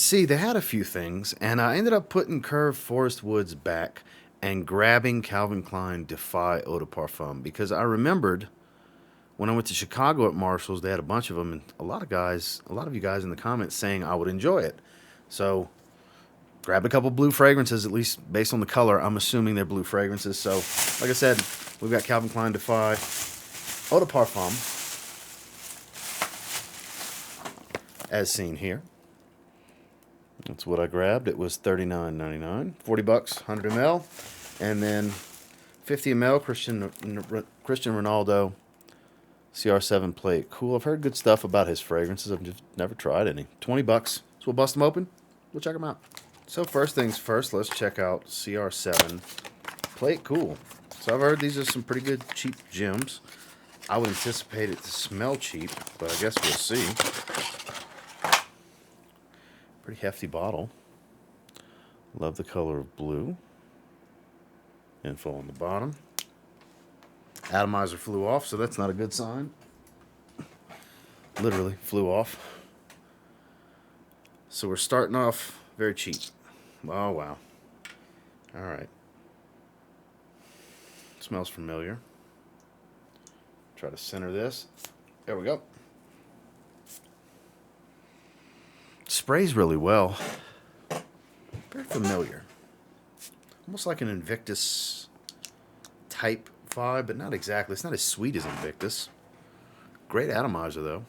see, they had a few things, and I ended up putting Curved Forest Woods back and grabbing Calvin Klein Defy Eau de Parfum because I remembered when I went to Chicago at Marshall's, they had a bunch of them, and a lot of you guys in the comments saying I would enjoy it. So, grabbed a couple blue fragrances, at least based on the color. I'm assuming they're blue fragrances. So, like I said, we've got Calvin Klein Defy Eau de Parfum, as seen here. That's what I grabbed. It was $39.99, 40 bucks, 100 ml, and then 50 ml Christian Ronaldo CR7 plate. Cool. I've heard good stuff about his fragrances. I've just never tried any. 20 bucks. So we'll bust them open. We'll check them out. So first things first, let's check out CR7 plate. Cool. So I've heard these are some pretty good cheap gems. I would anticipate it to smell cheap, but I guess we'll see. Pretty hefty bottle. Love the color of blue. Info on the bottom. Atomizer flew off, so that's not a good sign. Literally flew off. So we're starting off very cheap. Oh, wow. All right. Smells familiar. Try to center this. There we go. Sprays really well. Very familiar. Almost like an Invictus type vibe, but not exactly. It's not as sweet as Invictus. Great atomizer, though.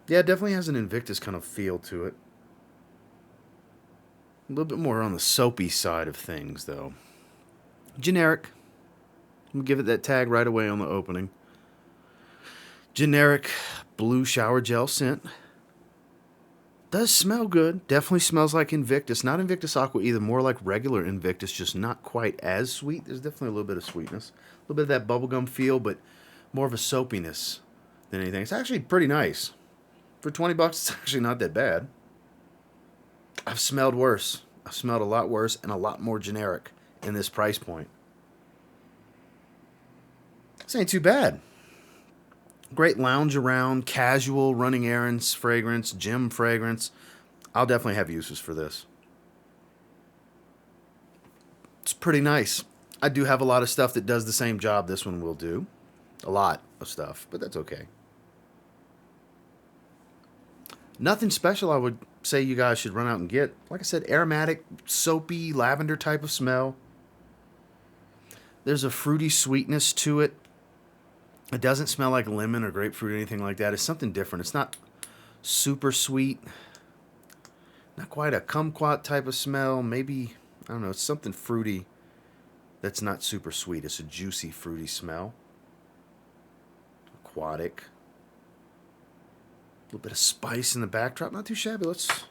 Yeah, it definitely has an Invictus kind of feel to it. A little bit more on the soapy side of things, though. Generic. I'm going to give it that tag right away on the opening. Generic blue shower gel scent. Does smell good. Definitely smells like Invictus. Not Invictus Aqua either. More like regular Invictus, just not quite as sweet. There's definitely a little bit of sweetness. A little bit of that bubblegum feel, but more of a soapiness than anything. It's actually pretty nice. For 20 bucks, it's actually not that bad. I've smelled worse. I've smelled a lot worse and a lot more generic in this price point. This ain't too bad. Great lounge around, casual, running errands fragrance, gym fragrance. I'll definitely have uses for this. It's pretty nice. I do have a lot of stuff that does the same job this one will do. A lot of stuff, but that's okay. Nothing special I would say you guys should run out and get. Like I said, aromatic, soapy, lavender type of smell. There's a fruity sweetness to it. It doesn't smell like lemon or grapefruit or anything like that. It's something different. It's not super sweet. Not quite a kumquat type of smell. Maybe, I don't know, it's something fruity that's not super sweet. It's a juicy, fruity smell. Aquatic. A little bit of spice in the backdrop. Not too shabby. Let's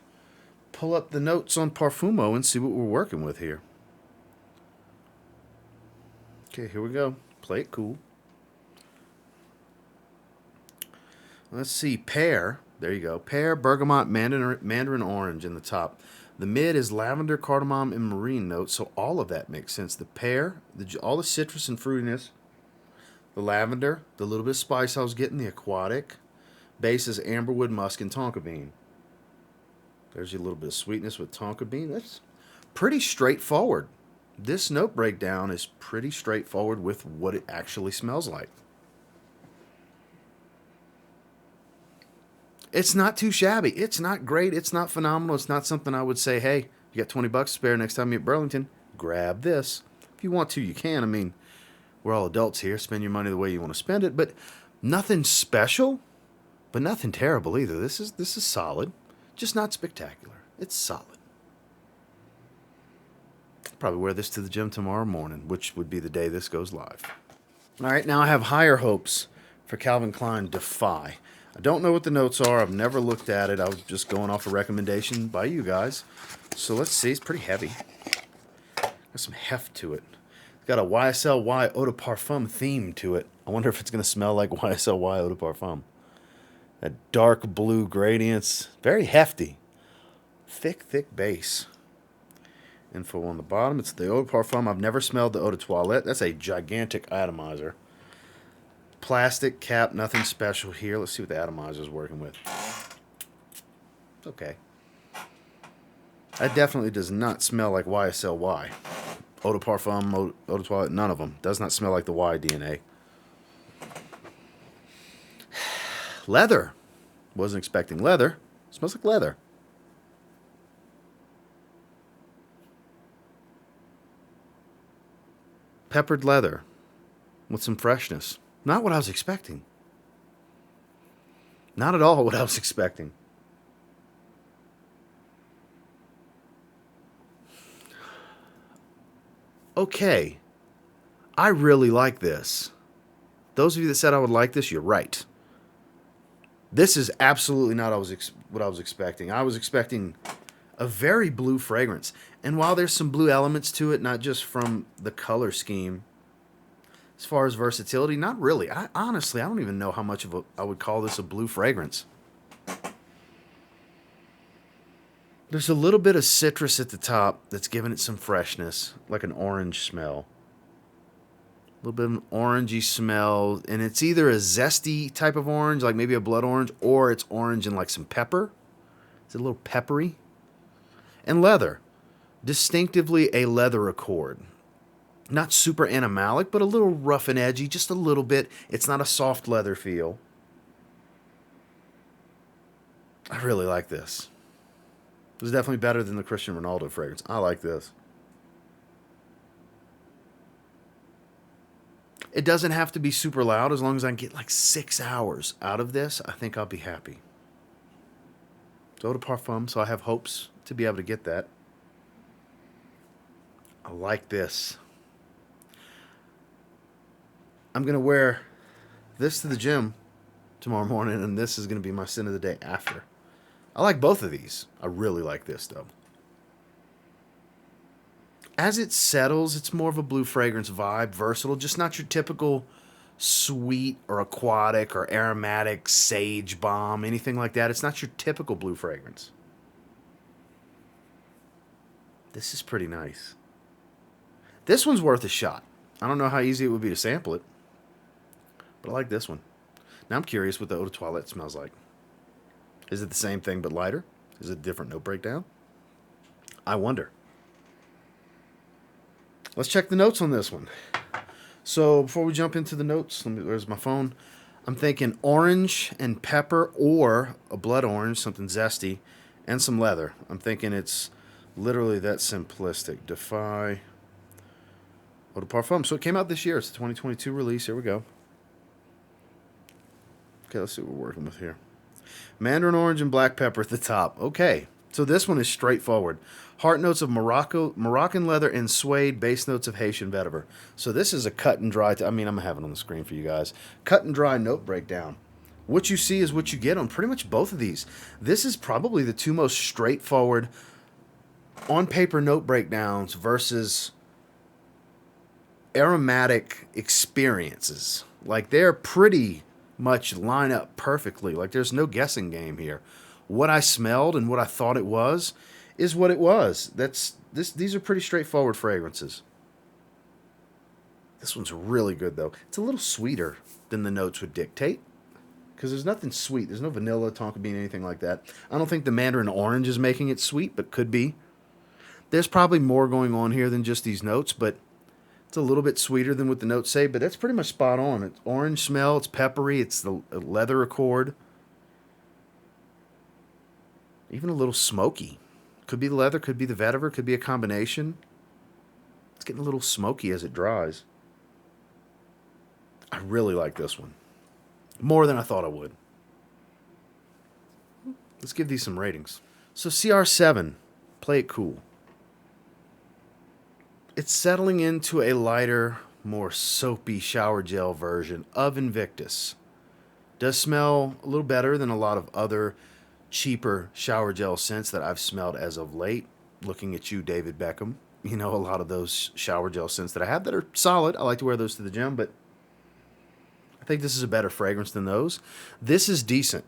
pull up the notes on Parfumo and see what we're working with here. Okay, here we go. Play it cool. Let's see, pear. There you go. Pear, bergamot, mandarin orange in the top. The mid is lavender, cardamom, and marine notes, so all of that makes sense. The pear, all the citrus and fruitiness. The lavender, the little bit of spice I was getting, the aquatic. Base is amberwood, musk, and tonka bean. There's your little bit of sweetness with tonka bean. That's pretty straightforward. This note breakdown is pretty straightforward with what it actually smells like. It's not too shabby. It's not great. It's not phenomenal. It's not something I would say, hey, you got 20 bucks to spare next time you're at Burlington, grab this. If you want to, you can. I mean, we're all adults here. Spend your money the way you want to spend it. But nothing special, but nothing terrible either. This is solid. Just not spectacular. It's solid. I'll probably wear this to the gym tomorrow morning, which would be the day this goes live. All right, now I have higher hopes for Calvin Klein Defy. I don't know what the notes are. I've never looked at it. I was just going off a recommendation by you guys. So let's see. It's pretty heavy. Got some heft to it. It's got a YSLY Eau de Parfum theme to it. I wonder if it's going to smell like YSLY Eau de Parfum. That dark blue gradients. Very hefty. Thick base. Info on the bottom. It's the Eau de Parfum. I've never smelled the Eau de Toilette. That's a gigantic atomizer. Plastic cap, nothing special here. Let's see what the atomizer is working with. It's okay. That definitely does not smell like YSL Y. Eau de Parfum, Eau de Toilette, none of them. Does not smell like the Y DNA. Leather. Wasn't expecting leather. Smells like leather. Peppered leather with some freshness. Not what I was expecting. Not at all what I was expecting. Okay. I really like this. Those of you that said I would like this, you're right. This is absolutely not what I was expecting. I was expecting a very blue fragrance. And while there's some blue elements to it, not just from the color scheme, as far as versatility, not really. Honestly, I don't even know how much of I would call this a blue fragrance. There's a little bit of citrus at the top that's giving it some freshness, like an orange smell. A little bit of an orangey smell, and it's either a zesty type of orange, like maybe a blood orange, or it's orange and like some pepper. It's a little peppery. And leather. Distinctively a leather accord. Not super animalic, but a little rough and edgy, just a little bit. It's not a soft leather feel. I really like this. This is definitely better than the Cristiano Ronaldo fragrance. I like this. It doesn't have to be super loud. As long as I can get like 6 hours out of this, I think I'll be happy. It's Eau de Parfum, so I have hopes to be able to get that. I like this. I'm going to wear this to the gym tomorrow morning, and this is going to be my scent of the day after. I like both of these. I really like this, though. As it settles, it's more of a blue fragrance vibe, versatile, just not your typical sweet or aquatic or aromatic sage bomb, anything like that. It's not your typical blue fragrance. This is pretty nice. This one's worth a shot. I don't know how easy it would be to sample it, but I like this one. Now I'm curious what the Eau de Toilette smells like. Is it the same thing but lighter? Is it a different note breakdown? I wonder. Let's check the notes on this one. So before we jump into the notes, where's my phone? I'm thinking orange and pepper, or a blood orange, something zesty, and some leather. I'm thinking it's literally that simplistic. Defy Eau de Parfum. So it came out this year. It's a 2022 release. Here we go. Okay, let's see what we're working with here. Mandarin orange and black pepper at the top. Okay, so this one is straightforward. Heart notes of Moroccan leather and suede, base notes of Haitian vetiver. So this is a cut and dry, I'm going to have it on the screen for you guys. Cut and dry note breakdown. What you see is what you get on pretty much both of these. This is probably the two most straightforward on-paper note breakdowns versus aromatic experiences. Like, they're pretty much line up perfectly. Like, there's no guessing game here. What I smelled and what I thought it was is what it was. These are pretty straightforward fragrances. This one's really good, though. It's a little sweeter than the notes would dictate, because there's nothing sweet. There's no vanilla, tonka bean, anything like that. I don't think the mandarin orange is making it sweet, but could be. There's probably more going on here than just these notes, but it's a little bit sweeter than what the notes say, but that's pretty much spot on. It's orange smell, it's peppery, it's the leather accord. Even a little smoky. Could be the leather, could be the vetiver, could be a combination. It's getting a little smoky as it dries. I really like this one. More than I thought I would. Let's give these some ratings. So CR7, play it cool. It's settling into a lighter, more soapy shower gel version of Invictus. Does smell a little better than a lot of other cheaper shower gel scents that I've smelled as of late. Looking at you, David Beckham. You know, a lot of those shower gel scents that I have that are solid. I like to wear those to the gym, but I think this is a better fragrance than those. This is decent.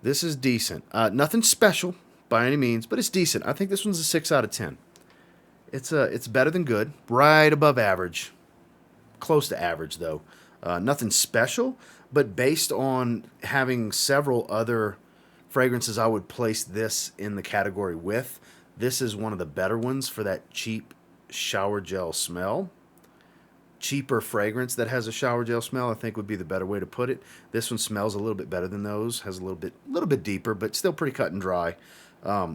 This is decent. Nothing special by any means, but it's decent. I think this one's a 6 out of 10. It's better than good, right above average. Close to average, though. Nothing special, but based on having several other fragrances I would place this in the category with. This is one of the better ones for that cheap shower gel smell. Cheaper fragrance that has a shower gel smell, I think, would be the better way to put it. This one smells a little bit better than those. Has a little bit deeper, but still pretty cut and dry.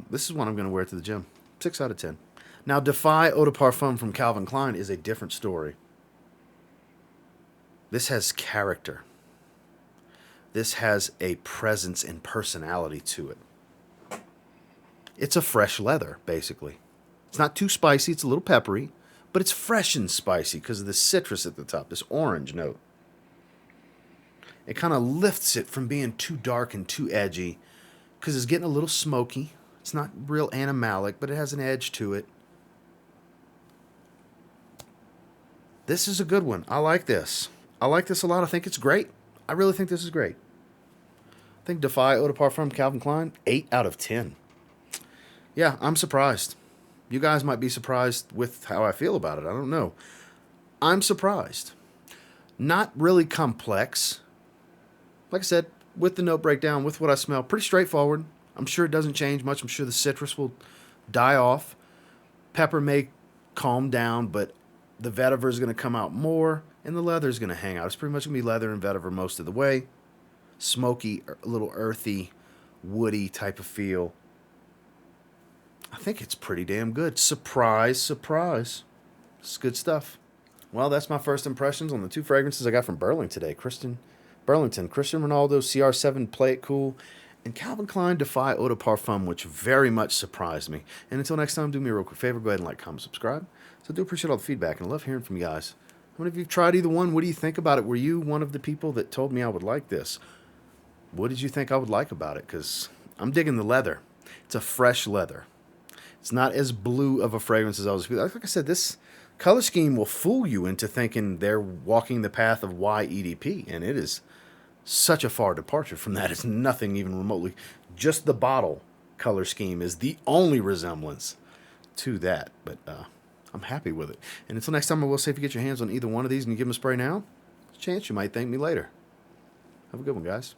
This is one I'm going to wear to the gym. 6 out of 10. Now, Defy Eau de Parfum from Calvin Klein is a different story. This has character. This has a presence and personality to it. It's a fresh leather, basically. It's not too spicy. It's a little peppery, but it's fresh and spicy because of the citrus at the top, this orange note. It kind of lifts it from being too dark and too edgy because it's getting a little smoky. It's not real animalic, but it has an edge to it. This is a good one. I like this. I like this a lot. I think it's great. I really think this is great. I think Defy Eau de Parfum Calvin Klein, 8 out of 10. Yeah, I'm surprised. You guys might be surprised with how I feel about it. I don't know. I'm surprised. Not really complex. Like I said, with the note breakdown, with what I smell, pretty straightforward. I'm sure it doesn't change much. I'm sure the citrus will die off. Pepper may calm down, but the vetiver is going to come out more, and the leather is going to hang out. It's pretty much going to be leather and vetiver most of the way. Smoky, a little earthy, woody type of feel. I think it's pretty damn good. Surprise, surprise. It's good stuff. Well, that's my first impressions on the 2 fragrances I got from Burlington today. Burlington, Cristiano Ronaldo, CR7, Play It Cool, and Calvin Klein Defy Eau de Parfum, which very much surprised me. And until next time, do me a real quick favor. Go ahead and like, comment, subscribe. So I do appreciate all the feedback, and I love hearing from you guys. How many of you have tried either one? What do you think about it? Were you one of the people that told me I would like this? What did you think I would like about it? Because I'm digging the leather. It's a fresh leather. It's not as blue of a fragrance as I was. Like I said, this color scheme will fool you into thinking they're walking the path of EDP, and it is such a far departure from that. It's nothing even remotely. Just the bottle color scheme is the only resemblance to that, but I'm happy with it. And until next time, I will say if you get your hands on either one of these and you give them a spray now, there's a chance you might thank me later. Have a good one, guys.